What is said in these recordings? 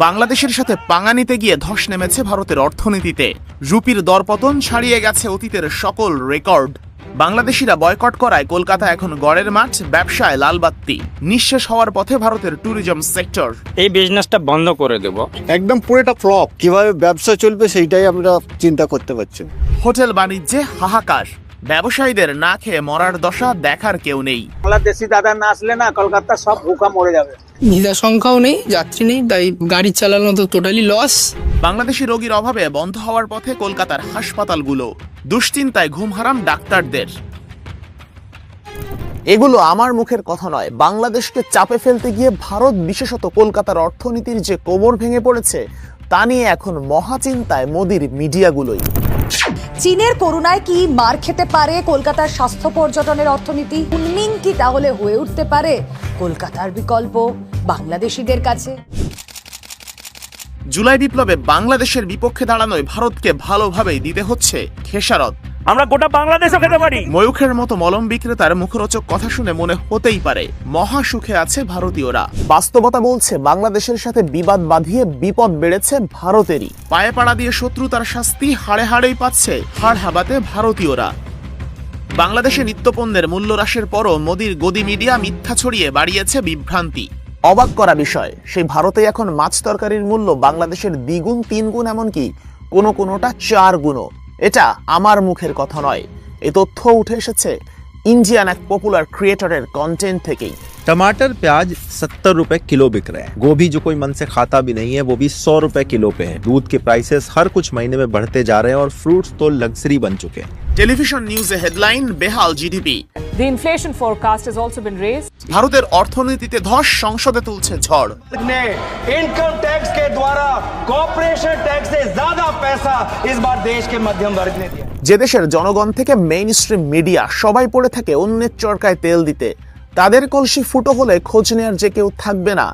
বাংলাদেশের সাথে পাঙ্গা নিতে গিয়ে ধস নেমেছে ভারতের অর্থনীতিতে। রুপির দরপতন ছাড়িয়ে গেছে অতীতের সকল রেকর্ড। বাংলাদেশিরা বয়কট করায় কলকাতা এখন গড়ের মাঠ, ব্যবসায় লালবাত্তি। নিঃশেষ হওয়ার পথে ভারতের ট্যুরিজম সেক্টর। এই বিজনেসটা বন্ধ করে দেব। একদম পুরোটা ফ্লপ। কিভাবে ব্যবসা চলবে সেইটাই আমরা চিন্তা করতে পারছি। হোটেল বাণিজ্যে হাহাকার, ব্যবসায়ীদের না খেয়ে মরার দশা দেখার কেউ নেই। বাংলাদেশি দাদা না আসলে না কলকাতা সব ভুকা মরে যাবে। ভিসা সংখ্যাও নেই, যাত্রী নেই, তাই গাড়ি চালানো তো টোটালি লস। বাংলাদেশি রোগীর অভাবে বন্ধ হওয়ার পথে কলকাতার হাসপাতালগুলো। দুশ্চিন্তায় ঘুম হারাম ডাক্তারদের। এগুলো আমার মুখের কথা নয়। বাংলাদেশকে চাপে ফেলতে গিয়ে ভারত, বিশেষত কলকাতার অর্থনীতির যে কোমর ভেঙে পড়েছে তা নিয়ে এখন মহাচিন্তায় মোদির মিডিয়াগুলোই। চীনের করোনায় কি মার খেতে পারে কলকাতার স্বাস্থ্য পর্যটনের অর্থনীতি? উন্মিং কি তাহলে হয়ে উঠতে পারে কলকাতার বিকল্প বাংলাদেশিদের কাছে? জুলাই বিপ্লবে বাংলাদেশের বিপক্ষে দাঁড়ানোয় ভারতকে ভালোভাবেই দিতে হচ্ছে খেসারত। আমরা গোটা বাংলাদেশও খেতে পারি। ময়ূখের মতো মলম বিক্রেতার মুখরোচক কথা শুনে মনে হতেই পারে মহা সুখে আছে ভারতীয়রা। বাস্তবতা বলছে বাংলাদেশের সাথে বিবাদ বাঁধিয়ে বিপদ বেড়েছে ভারতেরই। পায়ে পাড়া দিয়ে শত্রুতার শাস্তি হাড়ে হাড়েই পাচ্ছে হাড় হাবাতে ভারতীয়রা। বাংলাদেশে নিত্যপণ্যের মূল্য হ্রাসের পরও মোদির গদি মিডিয়া মিথ্যা ছড়িয়ে বাড়িয়েছে বিভ্রান্তি। অবাক করা বিষয়, সেই ভারতে এখন মাছ তরকারির মূল্য বাংলাদেশের দ্বিগুণ, তিনগুণ, এমনকি কোনোটা 4 গুণও। এটা আমার মুখের কথা নয়, এ তথ্য উঠে এসেছে ইন্ডিয়ান এক পপুলার ক্রিয়েটরের কন্টেন্ট থেকেই। टमाटर प्याज 70 रुपए किलो बिक रहे हैं। गोभी जो कोई मन से खाता भी नहीं है वो भी 100 रुपए किलो पे है। दूध के प्राइसेस हर कुछ महीने में बढ़ते जा रहे हैं और फ्रूट्स तो लग्जरी बन चुके हैं। টেলিভিশন নিউজে হেডলাইন, বেহাল GDP. The inflation forecast has also been raised. ভারতের অর্থনীতিতে ধস, সংসদে তুলছে ঝড়। इनकम टैक्स के द्वारा कॉर्पोरेशन टैक्स से ज्यादा पैसा इस बार देश के मध्यम वर्ग ने दिया। যে দেশের জনগণ থেকে মেইন স্ট্রিম মিডিয়া সবাই পড়ে থাকে অন্যের চরকায় তেল দিতে, তাদের কলসি ফুটো হলে খোঁজ নেয়ার যে কেউ থাকবে না,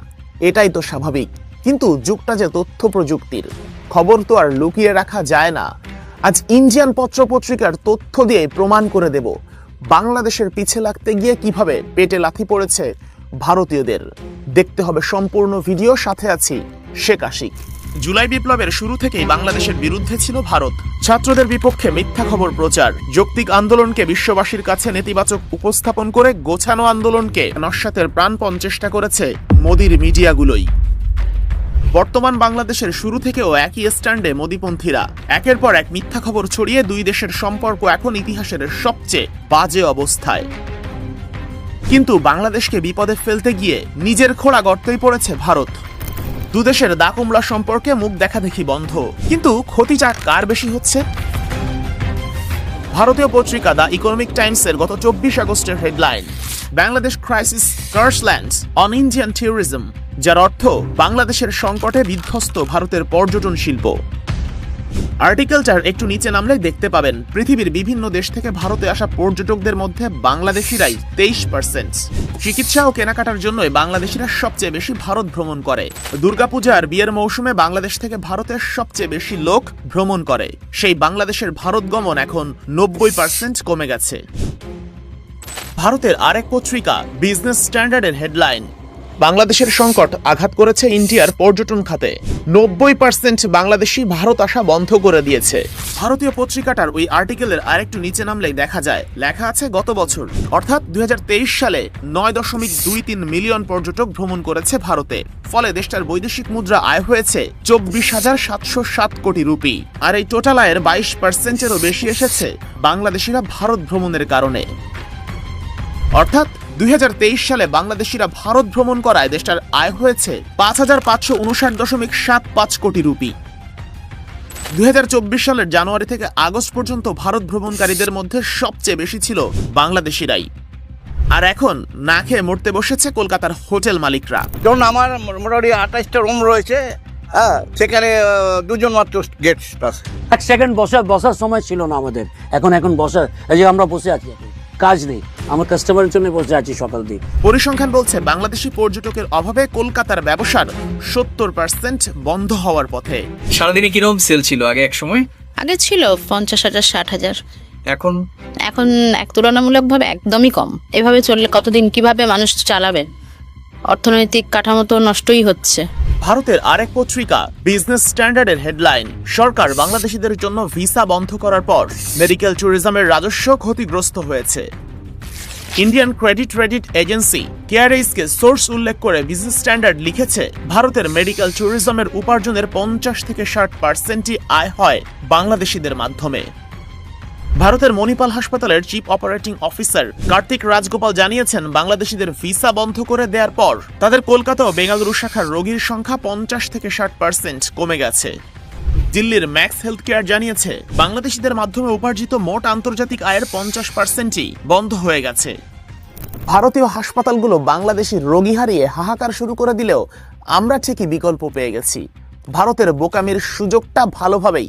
এটাই তো স্বাভাবিক। কিন্তু যুগটা যে তথ্য প্রযুক্তির, খবর তো আর লুকিয়ে রাখা যায় না। আজ ইন্ডিয়ান পত্রপত্রিকার তথ্য দিয়ে প্রমাণ করে দেব বাংলাদেশের পিছে লাগতে গিয়ে কিভাবে পেটে লাথি পড়েছে ভারতীয়দের। দেখতে হবে সম্পূর্ণ ভিডিও, সাথে আছি শেখ আশিক। জুলাই বিপ্লবের শুরু থেকেই বাংলাদেশের বিরুদ্ধে ছিল ভারত। ছাত্রদের বিপক্ষে মিথ্যা খবর প্রচার, যৌক্তিক আন্দোলনকে বিশ্ববাসীর কাছে নেতিবাচক উপস্থাপন করে গোছানো আন্দোলনকে নস্যাতের প্রাণপণ চেষ্টা করেছে মোদির মিডিয়াগুলোই। বর্তমান বাংলাদেশের শুরু থেকেও একই স্ট্যান্ডে মোদিপন্থীরা। একের পর এক মিথ্যা খবর ছড়িয়ে দুই দেশের সম্পর্ক এখন ইতিহাসের সবচেয়ে বাজে অবস্থায়। কিন্তু বাংলাদেশকে বিপদে ফেলতে গিয়ে নিজের খোঁড়া গর্তেই পড়েছে ভারত। দুদেশের দাকুমলা সম্পর্কে মুখ দেখাদেখি বন্ধ, কিন্তু ক্ষতিটা কার বেশি হচ্ছে? ভারতীয় পত্রিকা দ্য ইকোনমিক টাইমসের গত 24 আগস্টের headline, Bangladesh crisis curse lands on Indian tourism, যার অর্থ বাংলাদেশের সংকটে বিধ্বস্ত ভারতের পর্যটন শিল্প। আর্টিকেলটার একটু নিচে নামলে দেখতে পাবেন পৃথিবীর বিভিন্ন দেশ থেকে ভারতে আসা পর্যটকদের মধ্যে বাংলাদেশিরাই 23%। চিকিৎসা ও কেনাকাটার জন্যই বাংলাদেশিরা সবচেয়ে বেশি ভারত ভ্রমণ করে। দুর্গাপূজা আর বিয়ের মৌসুমে বাংলাদেশ থেকে ভারতের সবচেয়ে বেশি লোক ভ্রমণ করে। সেই বাংলাদেশের ভারত গমন এখন 90% কমে গেছে। ভারতের আরেক পত্রিকা বিজনেস স্ট্যান্ডার্ডের হেডলাইন, বাংলাদেশের সংকট আঘাত করেছে ইন্ডিয়ার পর্যটন খাতে। 90% বাংলাদেশি ভারত আসা বন্ধ করে দিয়েছে। ভারতীয় পত্রিকাটার ওই আর্টিকেলের আরেকটু নিচে নামলেই দেখা যায়, লেখা আছে গত বছর অর্থাৎ 2023 সালে 9.23 মিলিয়ন পর্যটক ভ্রমণ করেছে ভারতে। ফলে দেশটার বৈদেশিক মুদ্রা আয় হয়েছে 24,707 কোটি রুপি। আর এই টোটাল আয়ের 22%-এরও বেশি এসেছে বাংলাদেশিরা ভারত ভ্রমণের কারণে। অর্থাৎ 2023 সালে বাংলাদেশিরা ভারত ভ্রমণ করায় দেশটার আয় হয়েছে 5,559.75 কোটি রুপি। 2024 সালের জানুয়ারি থেকে আগস্ট পর্যন্ত ভারত ভ্রমণকারীদের মধ্যে সবচেয়ে বেশি ছিল বাংলাদেশিরাই। আর এখন না খেয়ে মরতে বসেছে কলকাতার হোটেল মালিকরা। ধরুন আমার মোটামুটি 28টা রুম রয়েছে, সেখানে 2জন মাত্র গেস্ট আছে। এক সেকেন্ড বসার সময় ছিল না আমাদের। এখন বসার, এই যে আমরা বসে আছি, কাজ নেই, আমার কাস্টমারের জন্য বসে আছি সকাল দিয়ে। পরিসংখ্যান বলছে বাংলাদেশি পর্যটকের অভাবে কলকাতার ব্যবসার 70% বন্ধ হওয়ার পথে। সারাদিনে কিরকম সেল ছিল আগে? এক সময় আগে ছিল 50,000 60,000, এখন এক তুলনামূলকভাবে একদমই কম। এভাবে চললে কতদিন কিভাবে মানুষ চালাবে? অর্থনৈতিক কাঠামো তো নষ্টই হচ্ছে। ভারতের আরেক পত্রিকা বিজনেস স্ট্যান্ডার্ডের হেডলাইন, সরকার বাংলাদেশিদের জন্য ভিসা বন্ধ করার পর মেডিকেল ট্যুরিজমের রাজস্ব ক্ষতিগ্রস্ত হয়েছে। ইন্ডিয়ান ক্রেডিট এজেন্সি কেআরএইচকে সোর্স উল্লেখ করে বিজনেস স্ট্যান্ডার্ড লিখেছে, ভারতের মেডিকেল ট্যুরিজমের উপার্জনের 50 থেকে 60% আয় হয় বাংলাদেশিদের মাধ্যমে। ভারতের মণিপাল হাসপাতালের chief operating officer Kartik Rajagopal জানিয়েছেন, বাংলাদেশিদের ভিসা বন্ধ করে দেওয়ার পর তাদের কলকাতা ও বেঙ্গালুরু শাখার রোগীর সংখ্যা 50 থেকে 60% কমে গেছে। দিল্লির ম্যাক্স হেলথ কেয়ার জানিয়েছে, বাংলাদেশিদের মাধ্যমে উপার্জিত মোট আন্তর্জাতিক আয়ের 50%ই বন্ধ হয়ে গেছে। ভারতীয় হাসপাতালগুলো বাংলাদেশি রোগী হারিয়ে হাহাকার শুরু করে দিলেও আমরা ঠিকই বিকল্প পেয়ে গেছি। ভারতের বোকামির সুযোগটা ভালোভাবেই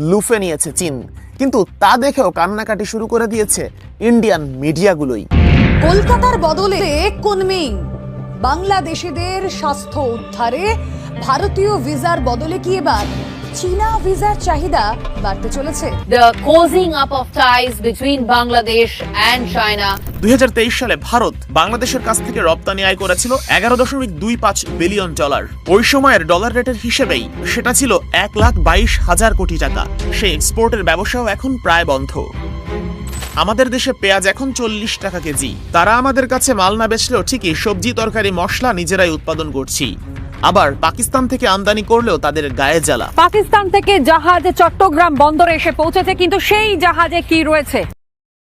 লুফে নিয়েছে চীন, কিন্তু তা দেখেও কান্নাকাটি শুরু করে দিয়েছে ইন্ডিয়ান মিডিয়াগুলোই। কলকাতার বদলে কুনমিং, বাংলাদেশিদের স্বাস্থ্য উদ্ধারে ভারতীয় ভিসার বদলে কি এবার চীনা ভিসার চাহিদা বাড়তে চলেছে? The causing up of ties between Bangladesh and China. 2023 সালে ভারত বাংলাদেশের কাছ থেকে রপ্তানি আয় করেছিল $11.25 বিলিয়ন। ওই সময়ের ডলার রেটের হিসেবেই সেটা ছিল 1,22,000 কোটি টাকা। সেই এক্সপোর্টের ব্যবসাও এখন প্রায় বন্ধ। আমাদের দেশে পেঁয়াজ এখন 40 টাকা কেজি। তারা আমাদের কাছে মাল না বেচলেও ঠিকই সবজি তরকারি মশলা নিজেরাই উৎপাদন করছি। আবার পাকিস্তান থেকে আমদানি করলেও তাদের গায়ে জ্বালা। পাকিস্তান থেকে জাহাজ চট্টগ্রাম বন্দরে এসে পৌঁছেছে, কিন্তু সেই জাহাজে কি রয়েছে